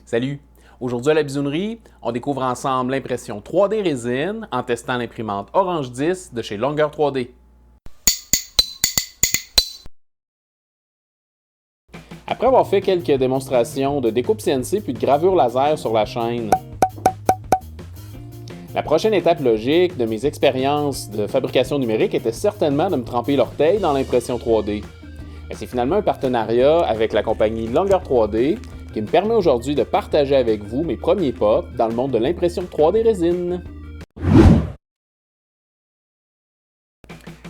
Salut! Aujourd'hui à la bisounerie, on découvre ensemble l'impression 3D résine en testant l'imprimante Orange 10 de chez Longueur 3D. Après avoir fait quelques démonstrations de découpe CNC puis de gravure laser sur la chaîne, la prochaine étape logique de mes expériences de fabrication numérique était certainement de me tremper l'orteil dans l'impression 3D. C'est finalement un partenariat avec la compagnie Longueur 3D qui me permet aujourd'hui de partager avec vous mes premiers pas dans le monde de l'impression 3D résine.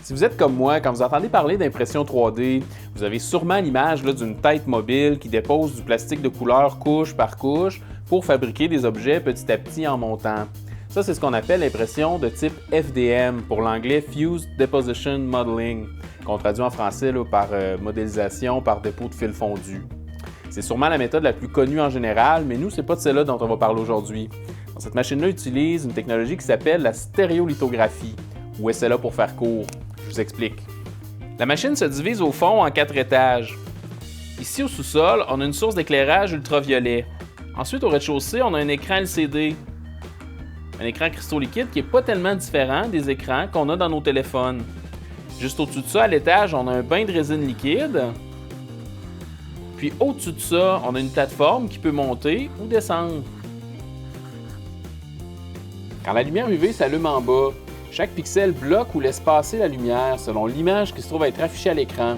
Si vous êtes comme moi, quand vous entendez parler d'impression 3D, vous avez sûrement l'image d'une tête mobile qui dépose du plastique de couleur couche par couche pour fabriquer des objets petit à petit en montant. Ça, c'est ce qu'on appelle l'impression de type FDM, pour l'anglais Fused Deposition Modeling, qu'on traduit en français par modélisation par dépôt de fil fondu. C'est sûrement la méthode la plus connue en général, mais nous, c'est pas de celle-là dont on va parler aujourd'hui. Cette machine-là utilise une technologie qui s'appelle la stéréolithographie, ou SLA pour faire court. Je vous explique. La machine se divise au fond en 4 étages. Ici, au sous-sol, on a une source d'éclairage ultraviolet. Ensuite, au rez-de-chaussée, on a un écran LCD. Un écran cristaux liquides qui n'est pas tellement différent des écrans qu'on a dans nos téléphones. Juste au-dessus de ça, à l'étage, on a un bain de résine liquide. Puis au-dessus de ça, on a une plateforme qui peut monter ou descendre. Quand la lumière UV s'allume en bas, chaque pixel bloque ou laisse passer la lumière selon l'image qui se trouve être affichée à l'écran.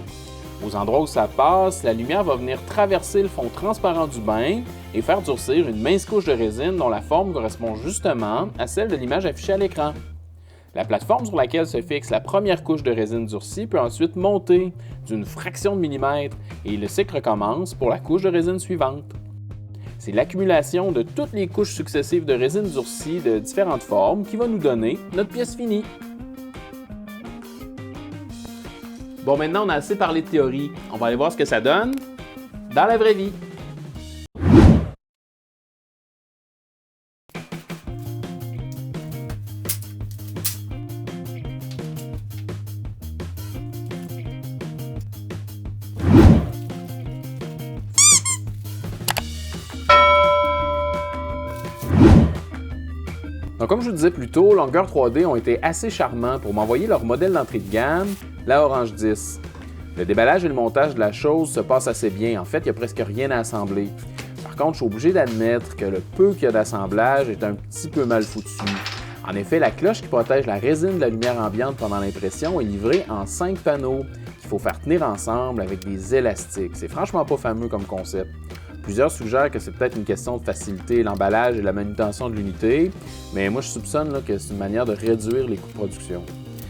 Aux endroits où ça passe, la lumière va venir traverser le fond transparent du bain et faire durcir une mince couche de résine dont la forme correspond justement à celle de l'image affichée à l'écran. La plateforme sur laquelle se fixe la première couche de résine durcie peut ensuite monter d'une fraction de millimètre et le cycle recommence pour la couche de résine suivante. C'est l'accumulation de toutes les couches successives de résine durcie de différentes formes qui va nous donner notre pièce finie. Bon, maintenant on a assez parlé de théorie. On va aller voir ce que ça donne dans la vraie vie. Donc, comme je vous disais plus tôt, Longueur 3D ont été assez charmants pour m'envoyer leur modèle d'entrée de gamme, la Orange 10. Le déballage et le montage de la chose se passent assez bien. En fait, il n'y a presque rien à assembler. Par contre, je suis obligé d'admettre que le peu qu'il y a d'assemblage est un petit peu mal foutu. En effet, la cloche qui protège la résine de la lumière ambiante pendant l'impression est livrée en 5 panneaux qu'il faut faire tenir ensemble avec des élastiques. C'est franchement pas fameux comme concept. Plusieurs suggèrent que c'est peut-être une question de faciliter l'emballage et la manutention de l'unité, mais moi je soupçonne que c'est une manière de réduire les coûts de production.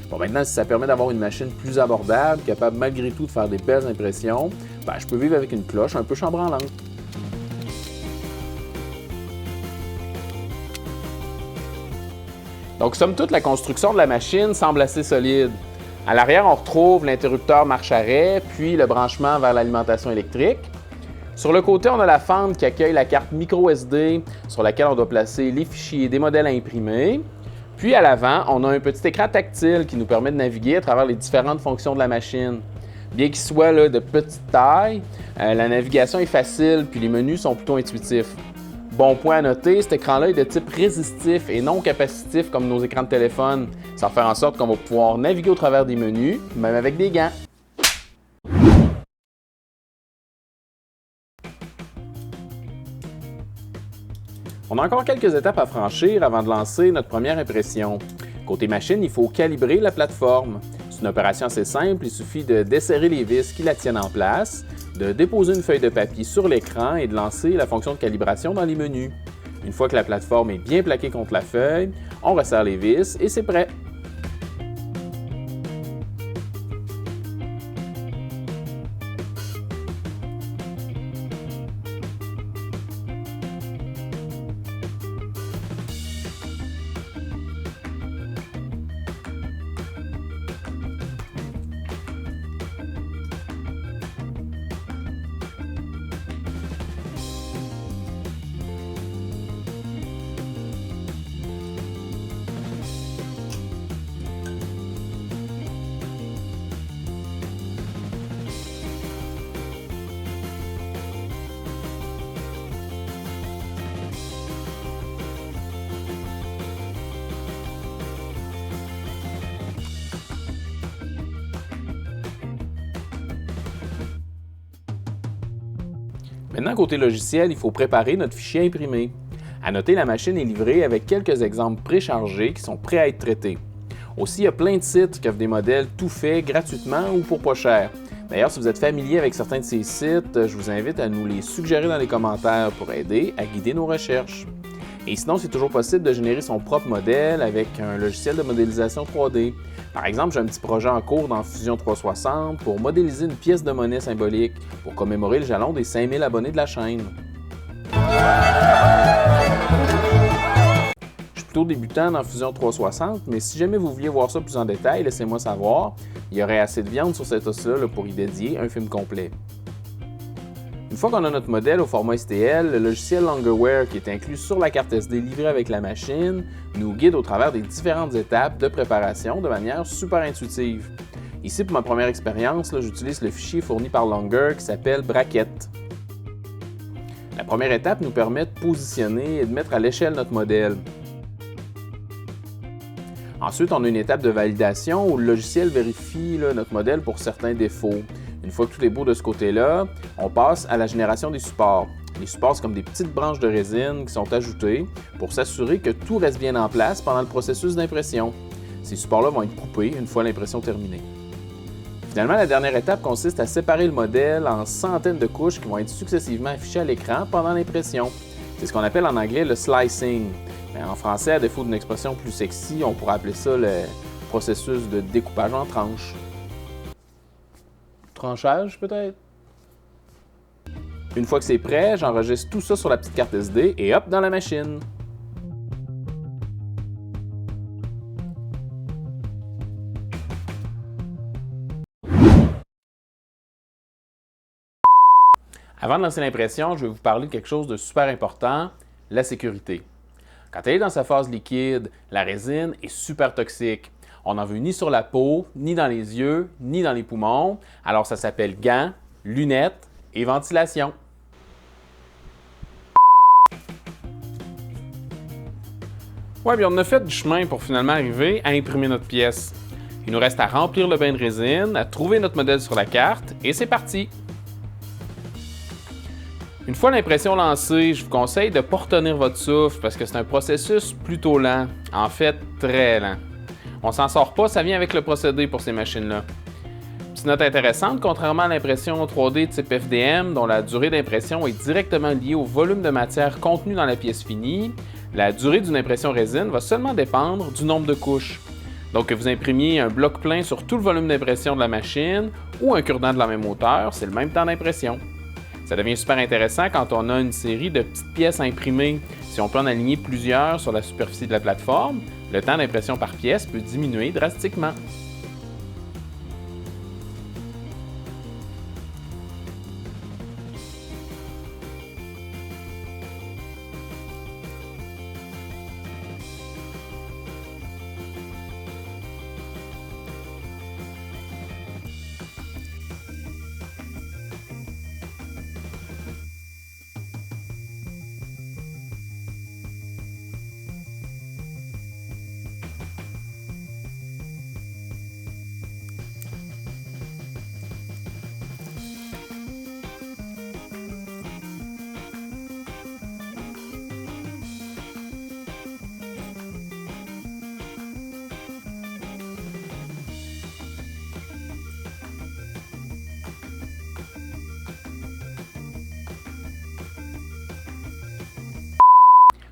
Bon, maintenant, si ça permet d'avoir une machine plus abordable, capable malgré tout de faire des belles impressions, je peux vivre avec une cloche un peu chambranlante. Donc, somme toute, la construction de la machine semble assez solide. À l'arrière, on retrouve l'interrupteur marche-arrêt, puis le branchement vers l'alimentation électrique. Sur le côté, on a la fente qui accueille la carte micro-SD sur laquelle on doit placer les fichiers des modèles à imprimer. Puis à l'avant, on a un petit écran tactile qui nous permet de naviguer à travers les différentes fonctions de la machine. Bien qu'il soit de petite taille, la navigation est facile puis les menus sont plutôt intuitifs. Bon point à noter, cet écran-là est de type résistif et non capacitif comme nos écrans de téléphone. Ça va faire en sorte qu'on va pouvoir naviguer au travers des menus, même avec des gants. On a encore quelques étapes à franchir avant de lancer notre première impression. Côté machine, il faut calibrer la plateforme. C'est une opération assez simple, il suffit de desserrer les vis qui la tiennent en place, de déposer une feuille de papier sur l'écran et de lancer la fonction de calibration dans les menus. Une fois que la plateforme est bien plaquée contre la feuille, on resserre les vis et c'est prêt. Maintenant, côté logiciel, il faut préparer notre fichier imprimé. À noter, la machine est livrée avec quelques exemples préchargés qui sont prêts à être traités. Aussi, il y a plein de sites qui offrent des modèles tout faits gratuitement ou pour pas cher. D'ailleurs, si vous êtes familier avec certains de ces sites, je vous invite à nous les suggérer dans les commentaires pour aider à guider nos recherches. Et sinon, c'est toujours possible de générer son propre modèle avec un logiciel de modélisation 3D. Par exemple, j'ai un petit projet en cours dans Fusion 360 pour modéliser une pièce de monnaie symbolique pour commémorer le jalon des 5000 abonnés de la chaîne. Je suis plutôt débutant dans Fusion 360, mais si jamais vous vouliez voir ça plus en détail, laissez-moi savoir. Il y aurait assez de viande sur cet os-là pour y dédier un film complet. Une fois qu'on a notre modèle au format STL, le logiciel Longerware qui est inclus sur la carte SD livrée avec la machine nous guide au travers des différentes étapes de préparation de manière super intuitive. Ici, pour ma première expérience, j'utilise le fichier fourni par Longer qui s'appelle Bracket. La première étape nous permet de positionner et de mettre à l'échelle notre modèle. Ensuite, on a une étape de validation où le logiciel vérifie notre modèle pour certains défauts. Une fois que tout est beau de ce côté-là, on passe à la génération des supports. Les supports, c'est comme des petites branches de résine qui sont ajoutées pour s'assurer que tout reste bien en place pendant le processus d'impression. Ces supports-là vont être coupés une fois l'impression terminée. Finalement, la dernière étape consiste à séparer le modèle en centaines de couches qui vont être successivement affichées à l'écran pendant l'impression. C'est ce qu'on appelle en anglais le slicing. Mais en français, à défaut d'une expression plus sexy, on pourrait appeler ça le processus de découpage en tranches. Tranchage, peut-être? Une fois que c'est prêt, j'enregistre tout ça sur la petite carte SD et hop, dans la machine. Avant de lancer l'impression, je vais vous parler de quelque chose de super important, la sécurité. Quand elle est dans sa phase liquide, la résine est super toxique. On n'en veut ni sur la peau, ni dans les yeux, ni dans les poumons. Alors ça s'appelle gants, lunettes et ventilation. Ouais, bien on a fait du chemin pour finalement arriver à imprimer notre pièce. Il nous reste à remplir le bain de résine, à trouver notre modèle sur la carte et c'est parti! Une fois l'impression lancée, je vous conseille de ne pas retenir votre souffle parce que c'est un processus plutôt lent, en fait très lent. On s'en sort pas, ça vient avec le procédé pour ces machines-là. Petite note intéressante, contrairement à l'impression 3D type FDM, dont la durée d'impression est directement liée au volume de matière contenu dans la pièce finie, la durée d'une impression résine va seulement dépendre du nombre de couches. Donc que vous imprimiez un bloc plein sur tout le volume d'impression de la machine ou un cure-dent de la même hauteur, c'est le même temps d'impression. Ça devient super intéressant quand on a une série de petites pièces imprimées. Si on peut en aligner plusieurs sur la superficie de la plateforme, le temps d'impression par pièce peut diminuer drastiquement.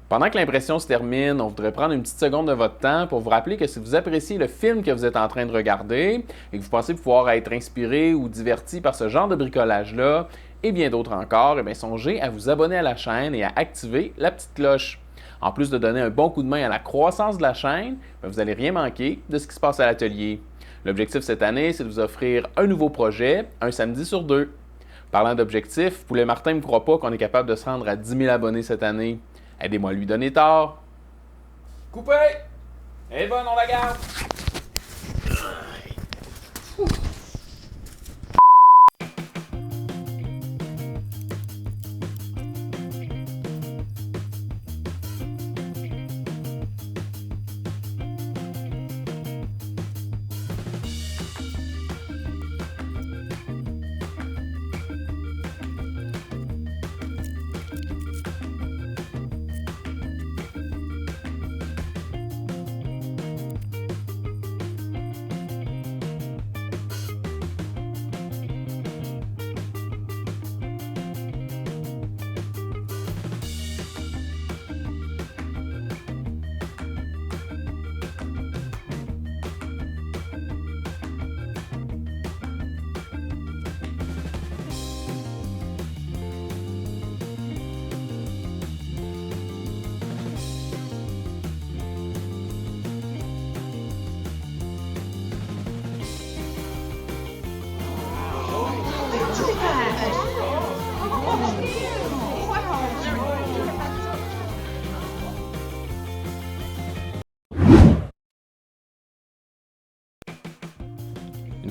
Pendant que l'impression se termine, on voudrait prendre une petite seconde de votre temps pour vous rappeler que si vous appréciez le film que vous êtes en train de regarder et que vous pensez pouvoir être inspiré ou diverti par ce genre de bricolage-là et bien d'autres encore, songez à vous abonner à la chaîne et à activer la petite cloche. En plus de donner un bon coup de main à la croissance de la chaîne, vous n'allez rien manquer de ce qui se passe à l'atelier. L'objectif cette année, c'est de vous offrir un nouveau projet, un samedi sur 2. Parlant d'objectifs, Poulet Martin ne me croit pas qu'on est capable de se rendre à 10 000 abonnés cette année. Aidez-moi à lui donner tort. Coupé! Elle est bonne, on la garde!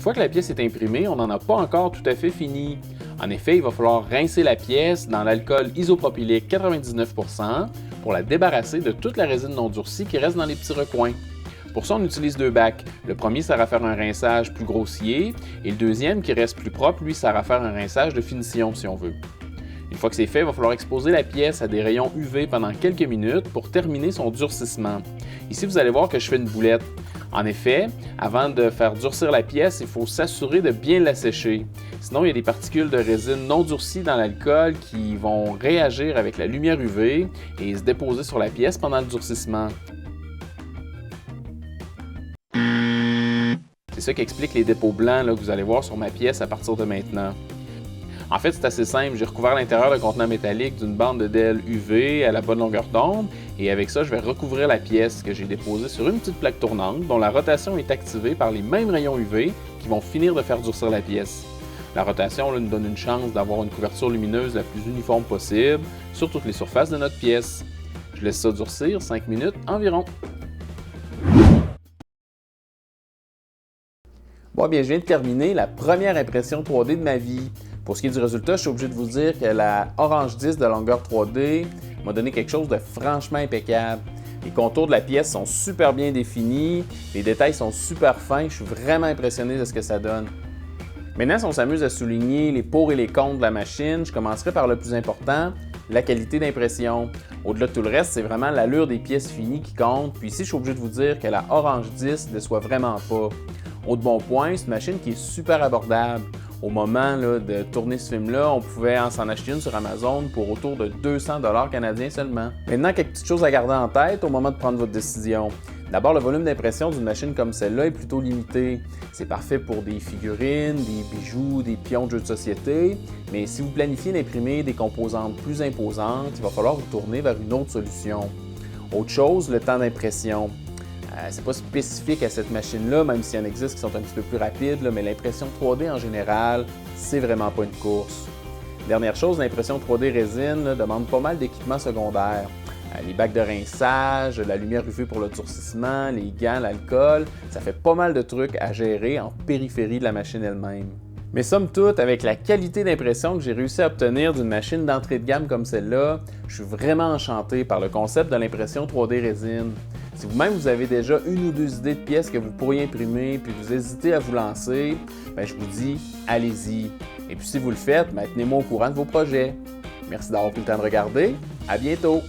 fois que la pièce est imprimée, on n'en a pas encore tout à fait fini. En effet, il va falloir rincer la pièce dans l'alcool isopropylique 99% pour la débarrasser de toute la résine non durcie qui reste dans les petits recoins. Pour ça, on utilise 2 bacs. Le premier sert à faire un rinçage plus grossier et le deuxième, qui reste plus propre, lui, sert à faire un rinçage de finition si on veut. Une fois que c'est fait, il va falloir exposer la pièce à des rayons UV pendant quelques minutes pour terminer son durcissement. Ici, vous allez voir que je fais une boulette. En effet, avant de faire durcir la pièce, il faut s'assurer de bien la sécher. Sinon, il y a des particules de résine non durcies dans l'alcool qui vont réagir avec la lumière UV et se déposer sur la pièce pendant le durcissement. C'est ça qui explique les dépôts blancs là, que vous allez voir sur ma pièce à partir de maintenant. En fait, c'est assez simple. J'ai recouvert l'intérieur d'un contenant métallique d'une bande de DEL UV à la bonne longueur d'onde et avec ça, je vais recouvrir la pièce que j'ai déposée sur une petite plaque tournante dont la rotation est activée par les mêmes rayons UV qui vont finir de faire durcir la pièce. La rotation là, nous donne une chance d'avoir une couverture lumineuse la plus uniforme possible sur toutes les surfaces de notre pièce. Je laisse ça durcir 5 minutes environ. Bon, bien, je viens de terminer la première impression 3D de ma vie. Pour ce qui est du résultat, je suis obligé de vous dire que la Orange 10 de longueur 3D m'a donné quelque chose de franchement impeccable. Les contours de la pièce sont super bien définis, les détails sont super fins, je suis vraiment impressionné de ce que ça donne. Maintenant, si on s'amuse à souligner les pour et les contre de la machine, je commencerai par le plus important, la qualité d'impression. Au-delà de tout le reste, c'est vraiment l'allure des pièces finies qui compte, puis ici, je suis obligé de vous dire que la Orange 10 ne déçoit vraiment pas. Autre bon point, c'est une machine qui est super abordable. Au moment là, de tourner ce film-là, on pouvait s'en acheter une sur Amazon pour autour de 200 $ canadiens seulement. Maintenant, quelques petites choses à garder en tête au moment de prendre votre décision. D'abord, le volume d'impression d'une machine comme celle-là est plutôt limité. C'est parfait pour des figurines, des bijoux, des pions de jeux de société, mais si vous planifiez d'imprimer des composantes plus imposantes, il va falloir vous tourner vers une autre solution. Autre chose, le temps d'impression. C'est pas spécifique à cette machine-là, même s'il y en existe qui sont un petit peu plus rapides, là, mais l'impression 3D en général, c'est vraiment pas une course. Dernière chose, l'impression 3D résine là, demande pas mal d'équipements secondaires. Les bacs de rinçage, la lumière UV pour le durcissement, les gants, l'alcool, ça fait pas mal de trucs à gérer en périphérie de la machine elle-même. Mais somme toute, avec la qualité d'impression que j'ai réussi à obtenir d'une machine d'entrée de gamme comme celle-là, je suis vraiment enchanté par le concept de l'impression 3D résine. Si vous-même vous avez déjà une ou deux idées de pièces que vous pourriez imprimer puis vous hésitez à vous lancer, bien, je vous dis, allez-y. Et puis si vous le faites, tenez-moi au courant de vos projets. Merci d'avoir pris le temps de regarder. À bientôt!